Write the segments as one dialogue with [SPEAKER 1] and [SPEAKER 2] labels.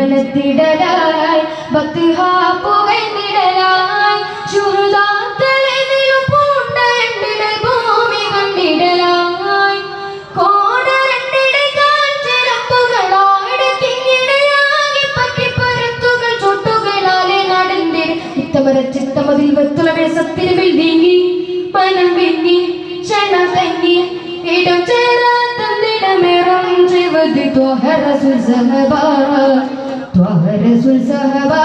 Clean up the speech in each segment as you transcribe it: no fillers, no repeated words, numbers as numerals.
[SPEAKER 1] കനത്തിടലായി ബത്ഹാ പുകൈന്നിടലായി ശുഹദാക്കളെ നിലപൂണ്ട എണ്ണിടൽ ഭൂമി കണ്ടിടലായി കോടരണ്ടിടെ കാഞ്ചിരമ്പുകളാടെ തിങ്ങിടയാകി പറ്റിപ്പരത്തുകൾ ചൊട്ടുകളാലെ നടന്നിട് ചിത്തമതിൽ വെത്തുളവേ സത്തിരുവിൽ നീങ്ങി മനം വിങ്ങി ക്ഷണം തങ്ങി ഇടം ചേരാത്തന്നിടമേറും ജീവിതത്തിൽ ത്വഹ റസൂൽ സഹബാ ത്വഹ റസൂൽ സഹബാ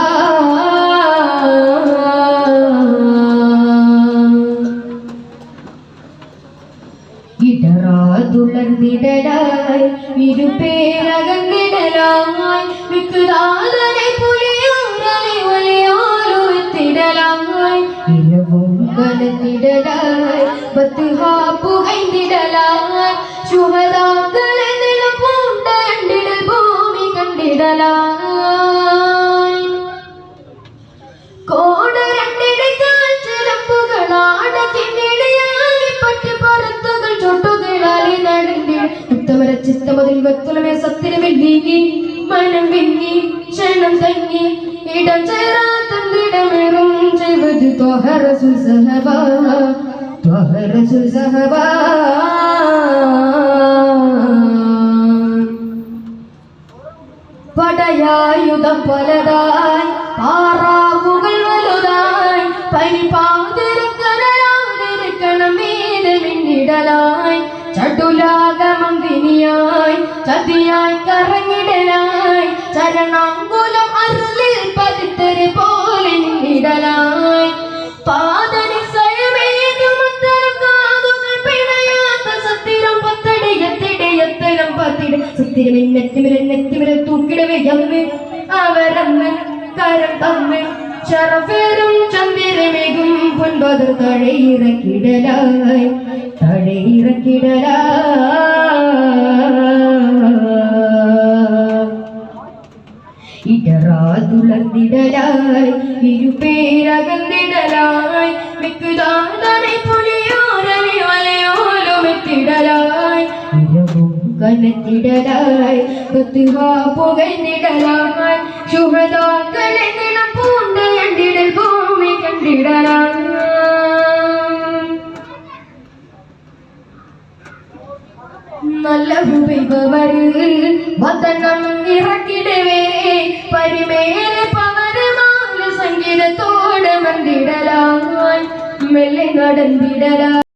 [SPEAKER 1] ഇടറാതുളർന്നിടലായി ഇരുപേരകന്നിടലായി വിക്കുതാതനെ പുലിയൂരലി ഒലിയോലു എത്തിടലായി ഇരവും കനത്തിടലായി ബത്ഹാ പുകൈന്നിടലായി ശുഹദാക്കളെ നിലപൂണ്ട എണ്ണിടൽ ഭൂമി കണ്ടിടലായി കോടരണ്ടിടെ കാൽച്ചിലമ്പുകളാടെ തിന്നിടയാകി പട്ടിപ്പുറത്തുകൾ ചൊട്ടുകളാലെ നടന്നിട ഉത്തമര ചിത്തമതിൽ വെത്തുളവേ സത്തിരുവിൽ നീങ്ങി മനം വിങ്ങി ക്ഷണം തങ്ങി ഇടം ചേരാത്തന്നിടമേറും ചെയ്വത് ത്വഹ റസൂൽ സഹബാ ത്വഹ റസൂൽ സഹബാ പടയായുധം പലതായി പാറാവുകൾ വലുതായി പരിപാതിരിക്കണം മീതെ മിന്നിടലായി ചടുലാഗമം വിനിയായി ചതിയായി കറങ്ങിടലായി ചരണാങ്കുലം അരുളിൽ പതിത്തരി പോലെ നിന്നിടലായി പാതനി സ്വയമേകുമത്തരം കാതുകൾ പിണയാത്ത സത്തിരം പത്തടിയത്തിടയത്തരം പത്തിട സത്തിരമെന്നെത്തിമിരെ തൂക്കിടവേ അമ്മേ അവരമ്മ കരം തമ്മേ ശറഫേറും ചന്ദിരമേകും പൊൻപതർ തഴയിറക്കിടലായി ഇടറാതുളർന്നിടലായി ഇരുപേരകന്നിടലായി മിക്കുതാതനെ പുലിയോരലി വലയോലുമെത്തിടലായി ഇരവും കനത്തിടലായി ബത്ഹാ പുകൈന്നിടലായി ശുഹദാക്കളെ നിലപൂണ്ട എണ്ണിടൽ ഭൂമി കണ്ടിടലായി നല്ല ഹുബൈബവര് വതനം ഇറക്കിടവേ പരിമേലെ പവരമാല സംഗീതത്തോടെ മന്ദിടലായി മെല്ലെ നടന്നിടലായി